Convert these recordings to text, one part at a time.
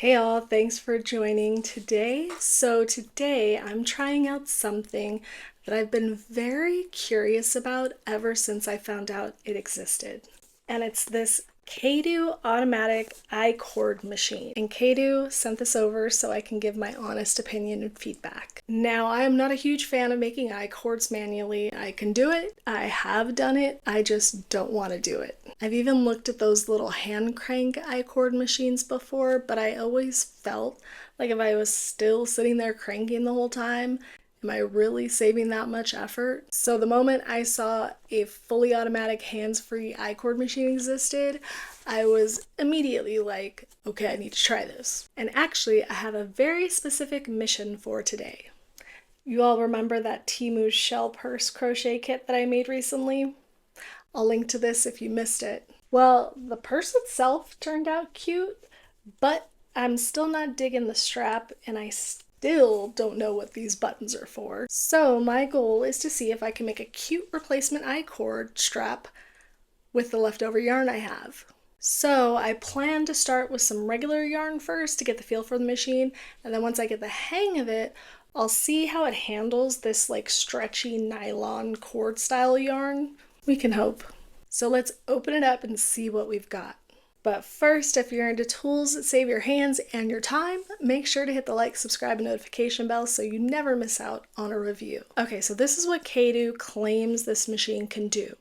Hey all, thanks for joining today. So today I'm trying out something that I've been very curious about ever since I found out it existed. And it's this Caydo automatic icord machine. And Caydo sent this over so I can give my honest opinion and feedback. Now, I am not a huge fan of making icords manually. I can do it, I have done it, I just don't want to do it. I've even looked at those little hand crank icord machines before, but I always felt like if I was still sitting there cranking the whole time, am I really saving that much effort? So the moment I saw a fully automatic hands-free icord machine existed, I was immediately like, okay, I need to try this. And actually, I have a very specific mission for today. You all remember that Timu shell purse crochet kit that I made recently? I'll link to this if you missed it. Well, the purse itself turned out cute, but I'm still not digging the strap and I still don't know what these buttons are for. So my goal is to see if I can make a cute replacement icord strap with the leftover yarn I have. So I plan to start with some regular yarn first to get the feel for the machine, and then once I get the hang of it, I'll see how it handles this like stretchy nylon cord style yarn. We can hope. So let's open it up and see what we've got. But first, if you're into tools that save your hands and your time, make sure to hit the like, subscribe, and notification bell so you never miss out on a review. Okay, so this is what Caydo claims this machine can do.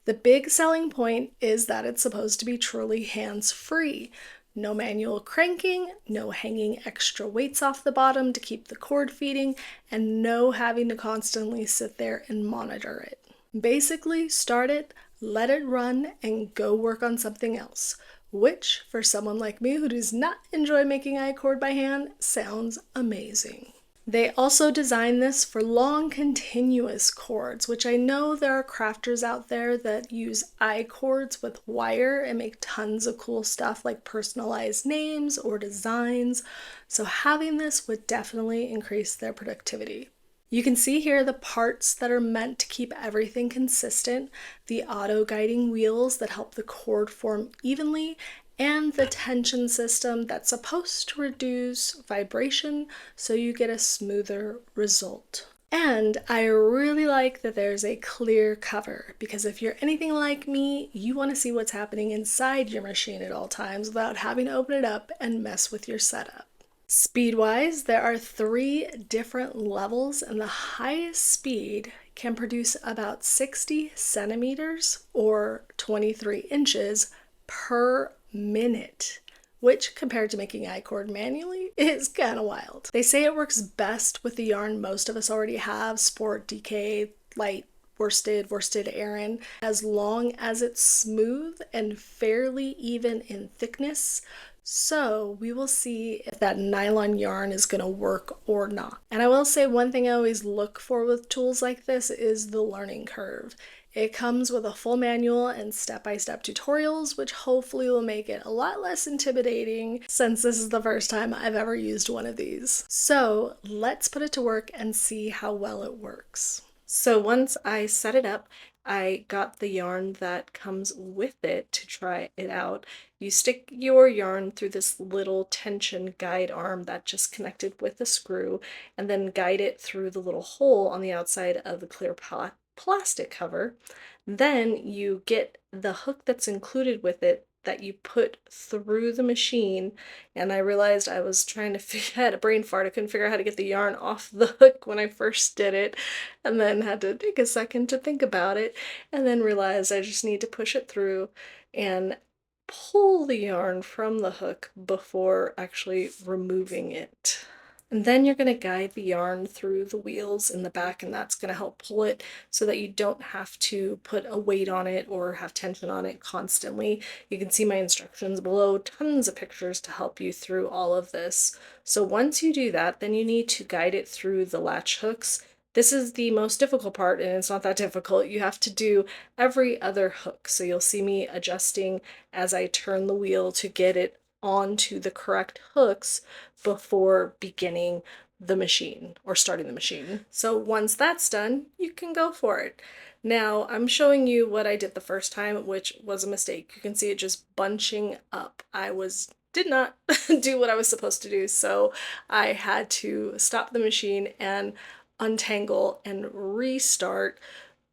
The big selling point is that it's supposed to be truly hands-free. No manual cranking, no hanging extra weights off the bottom to keep the cord feeding, and no having to constantly sit there and monitor it. Basically, start it, let it run, and go work on something else, which, for someone like me who does not enjoy making icord by hand, sounds amazing. They also designed this for long continuous cords, which I know there are crafters out there that use icords with wire and make tons of cool stuff like personalized names or designs, so having this would definitely increase their productivity. You can see here the parts that are meant to keep everything consistent, the auto-guiding wheels that help the cord form evenly, and the tension system that's supposed to reduce vibration so you get a smoother result. And I really like that there's a clear cover, because if you're anything like me, you want to see what's happening inside your machine at all times without having to open it up and mess with your setup. Speed-wise, there are 3 different levels, and the highest speed can produce about 60 centimeters or 23 inches per minute, which compared to making icord manually is kind of wild. They say it works best with the yarn most of us already have, Sport, DK, Light, worsted Aran, as long as it's smooth and fairly even in thickness. So we will see if that nylon yarn is going to work or not. And I will say one thing I always look for with tools like this is the learning curve. It comes with a full manual and step-by-step tutorials, which hopefully will make it a lot less intimidating since this is the first time I've ever used one of these. So let's put it to work and see how well it works. So once I set it up, I got the yarn that comes with it to try it out. You stick your yarn through this little tension guide arm that just connected with a screw, and then guide it through the little hole on the outside of the clear plastic cover. Then you get the hook that's included with it that you put through the machine, and I realized I was trying to I had a brain fart. I couldn't figure out how to get the yarn off the hook when I first did it, and then had to take a second to think about it, and then realized I just need to push it through and pull the yarn from the hook before actually removing it. And then you're going to guide the yarn through the wheels in the back, and that's going to help pull it so that you don't have to put a weight on it or have tension on it constantly. You can see my instructions below, tons of pictures to help you through all of this. So once you do that, then you need to guide it through the latch hooks. This is the most difficult part, and it's not that difficult. You have to do every other hook. So you'll see me adjusting as I turn the wheel to get it onto the correct hooks before beginning the machine or starting the machine. So once that's done, you can go for it. Now I'm showing you what I did the first time, which was a mistake. You can see it just bunching up. I was did not do what I was supposed to do. So I had to stop the machine and untangle and restart.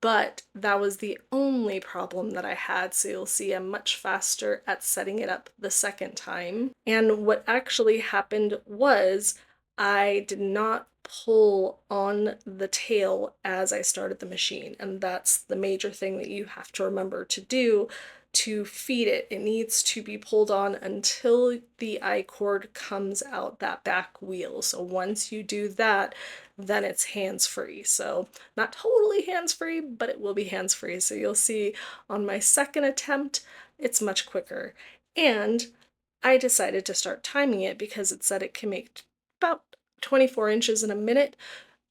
But that was the only problem that I had. So you'll see I'm much faster at setting it up the second time. And what actually happened was I did not pull on the tail as I started the machine. And that's the major thing that you have to remember to do to feed it. It needs to be pulled on until the icord comes out that back wheel. So once you do that, then it's hands-free. So not totally hands-free, but it will be hands-free. So you'll see on my second attempt, it's much quicker. And I decided to start timing it because it said it can make about 24 inches in a minute.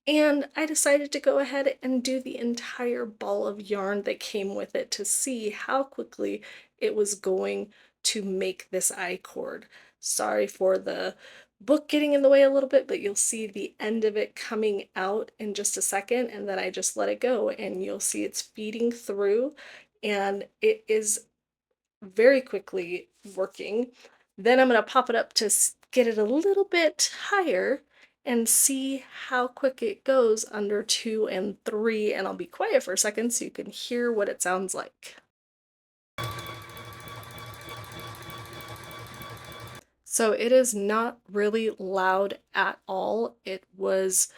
And I decided to go ahead and do the entire ball of yarn that came with it to see how quickly it was going to make this I-cord. Sorry for the book getting in the way a little bit, but you'll see the end of it coming out in just a second, and then I just let it go, and you'll see it's feeding through, and it is very quickly working. Then I'm going to pop it up to get it a little bit higher and see how quick it goes under 2 and 3, and I'll be quiet for a second so you can hear what it sounds like. So it is not really loud at all. It was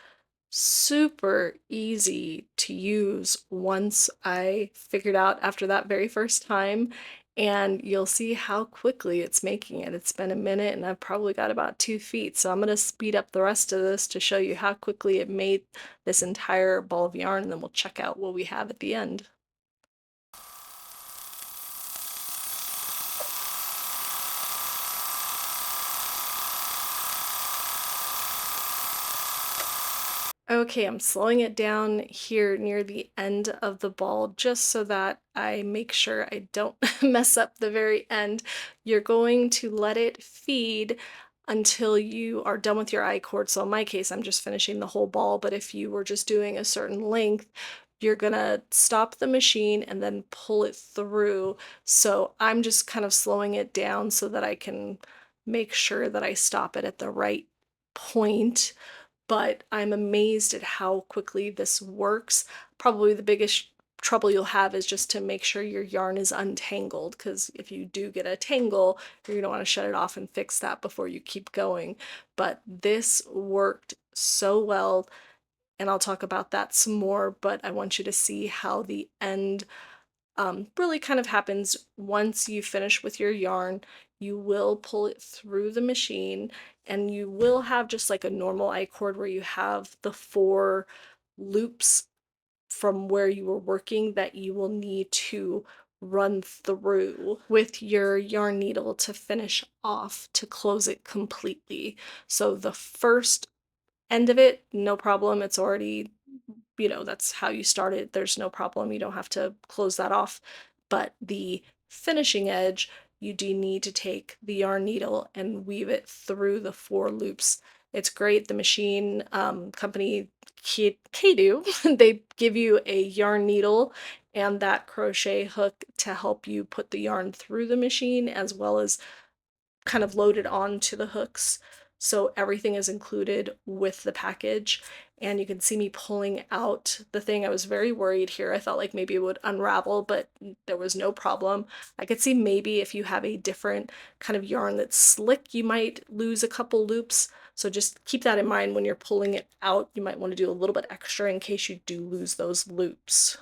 super easy to use once I figured out after that very first time, and you'll see how quickly it's making it. It's been a minute and I've probably got about 2 feet, so I'm going to speed up the rest of this to show you how quickly it made this entire ball of yarn, and then we'll check out what we have at the end. Okay, I'm slowing it down here near the end of the ball just so that I make sure I don't mess up the very end. You're going to let it feed until you are done with your I-cord. So in my case, I'm just finishing the whole ball, but if you were just doing a certain length, you're gonna stop the machine and then pull it through. So I'm just kind of slowing it down so that I can make sure that I stop it at the right point, but I'm amazed at how quickly this works. Probably the biggest trouble you'll have is just to make sure your yarn is untangled, because if you do get a tangle, you're going to want to shut it off and fix that before you keep going. But this worked so well, and I'll talk about that some more, but I want you to see how the end really kind of happens once you finish with your yarn. You will pull it through the machine, and you will have just like a normal I-cord where you have the 4 loops from where you were working that you will need to run through with your yarn needle to finish off to close it completely. So the first end of it, no problem. It's already, that's how you started. There's no problem. You don't have to close that off. But the finishing edge, you do need to take the yarn needle and weave it through the 4 loops. It's great. The machine company, Caydo, they give you a yarn needle and that crochet hook to help you put the yarn through the machine, as well as kind of loaded onto the hooks. So everything is included with the package. And you can see me pulling out the thing. I was very worried here. I thought like maybe it would unravel, but there was no problem. I could see maybe if you have a different kind of yarn that's slick, you might lose a couple loops. So just keep that in mind when you're pulling it out. You might want to do a little bit extra in case you do lose those loops.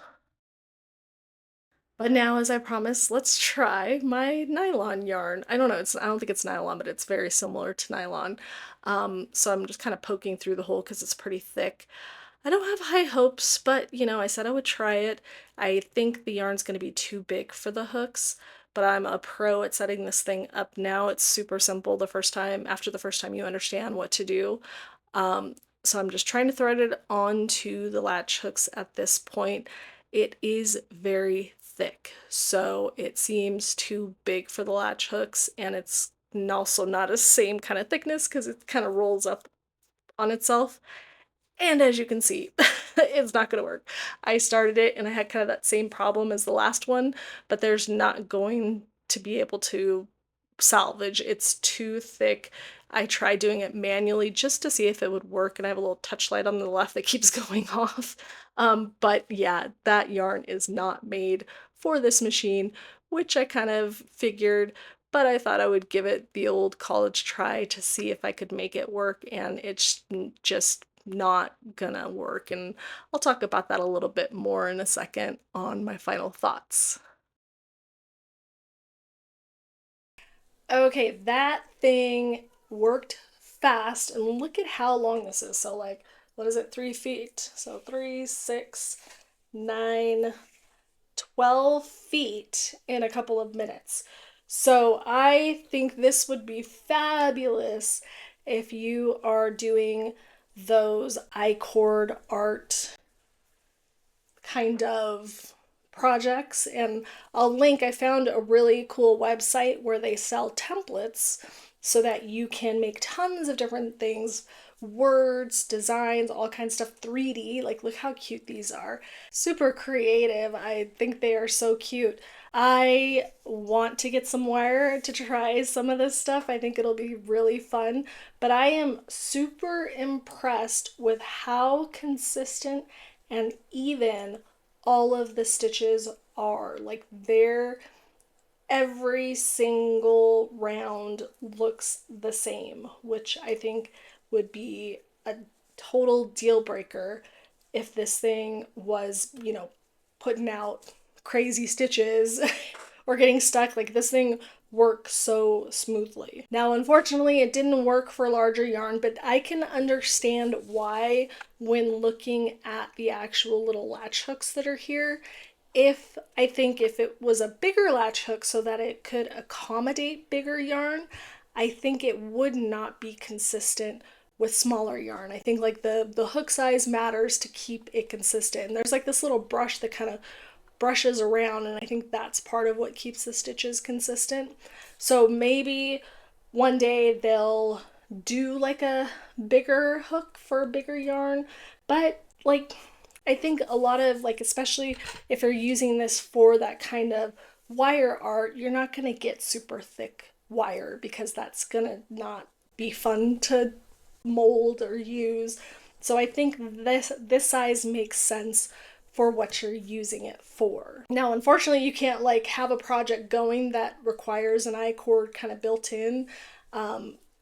But now, as I promised, let's try my nylon yarn. I don't know, I don't think it's nylon, but it's very similar to nylon. So I'm just kind of poking through the hole because it's pretty thick. I don't have high hopes, but I said I would try it. I think the yarn's going to be too big for the hooks, but I'm a pro at setting this thing up now. It's super simple after the first time you understand what to do. Um, so I'm just trying to thread it onto the latch hooks at this point. It is very thick, so it seems too big for the latch hooks, and it's also not the same kind of thickness because it kind of rolls up on itself. And as you can see, it's not going to work. I started it and I had kind of that same problem as the last one, but there's not going to be able to salvage. It's too thick. I tried doing it manually just to see if it would work, and I have a little touch light on the left that keeps going off. But yeah, that yarn is not made for this machine, which I kind of figured, but I thought I would give it the old college try to see if I could make it work, and it's just not gonna work. And I'll talk about that a little bit more in a second on my final thoughts. Okay, that thing worked fast, and look at how long this is. So like, what is it, 3 feet? So 3, 6, 9, 12 feet in a couple of minutes. So I think this would be fabulous if you are doing those icord art kind of projects. And I'll link, I found a really cool website where they sell templates so that you can make tons of different things, words, designs, all kinds of stuff, 3D. Like, look how cute these are. Super creative. I think they are so cute. I want to get some wire to try some of this stuff. I think it'll be really fun, but I am super impressed with how consistent and even all of the stitches are. Like, they're every single round looks the same, which I think would be a total deal breaker if this thing was, putting out crazy stitches or getting stuck. Like, this thing works so smoothly. Now, unfortunately, it didn't work for larger yarn, but I can understand why when looking at the actual little latch hooks that are here. I think if it was a bigger latch hook so that it could accommodate bigger yarn, I think it would not be consistent with smaller yarn. I think like the hook size matters to keep it consistent. And there's like this little brush that kind of brushes around, and I think that's part of what keeps the stitches consistent. So maybe one day they'll do like a bigger hook for a bigger yarn, but like, I think a lot of, like, especially if you're using this for that kind of wire art, you're not going to get super thick wire because that's going to not be fun to mold or use. So I think this size makes sense for what you're using it for. Now, unfortunately, you can't like have a project going that requires an icord kind of built in.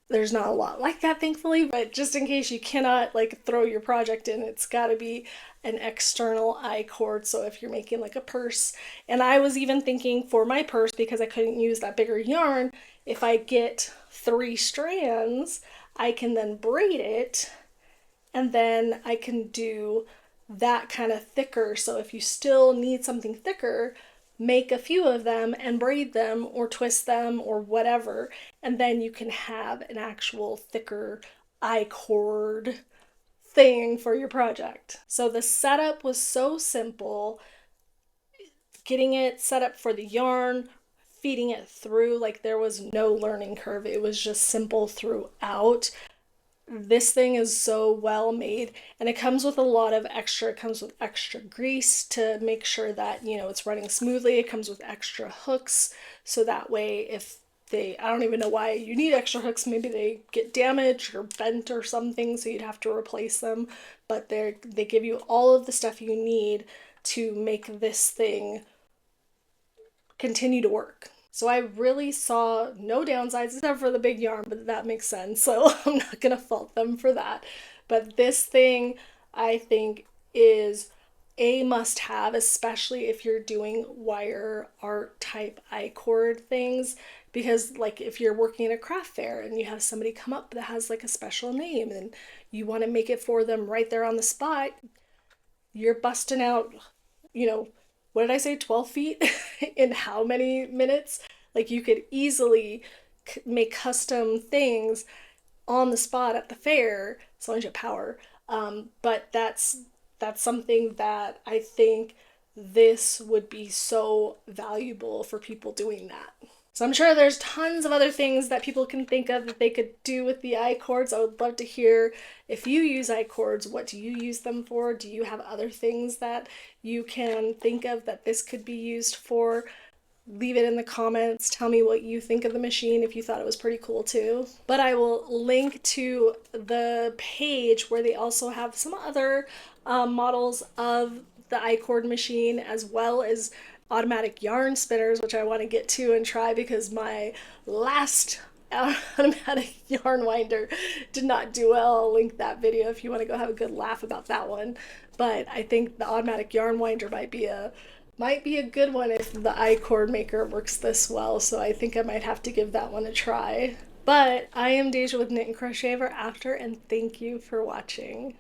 There's not a lot like that, thankfully, but just in case you cannot like throw your project in, it's got to be an external icord. So if you're making like a purse, and I was even thinking for my purse, because I couldn't use that bigger yarn, if I get 3 strands, I can then braid it, and then I can do that kind of thicker. So if you still need something thicker, make a few of them and braid them or twist them or whatever, and then you can have an actual thicker I-cord thing for your project. So the setup was so simple. Getting it set up for the yarn, feeding it through, like there was no learning curve. It was just simple throughout. This thing is so well made, and it comes with a lot of extra. It comes with extra grease to make sure that it's running smoothly. It comes with extra hooks, so that way if I don't even know why you need extra hooks, maybe they get damaged or bent or something, so you'd have to replace them, but they give you all of the stuff you need to make this thing continue to work. So I really saw no downsides except for the big yarn, but that makes sense. So I'm not gonna fault them for that. But this thing, I think, is a must-have, especially if you're doing wire art type I-cord things, because like if you're working at a craft fair and you have somebody come up that has like a special name and you want to make it for them right there on the spot, you're busting out, what did I say, 12 feet in how many minutes? Like, you could easily make custom things on the spot at the fair as long as you have power. But that's something that I think this would be so valuable for people doing that. So I'm sure there's tons of other things that people can think of that they could do with the I-cords. I would love to hear if you use I-cords, what do you use them for? Do you have other things that you can think of that this could be used for? leave it in the comments. Tell me what you think of the machine, if you thought it was pretty cool too. But I will link to the page where they also have some other models of the icord machine, as well as automatic yarn spinners, which I want to get to and try because my last automatic yarn winder did not do well. I'll link that video if you want to go have a good laugh about that one. But I think the automatic yarn winder might be a good one if the icord maker works this well, so I think I might have to give that one a try. But I am Deja with Knit and Crochet Ever After, and thank you for watching.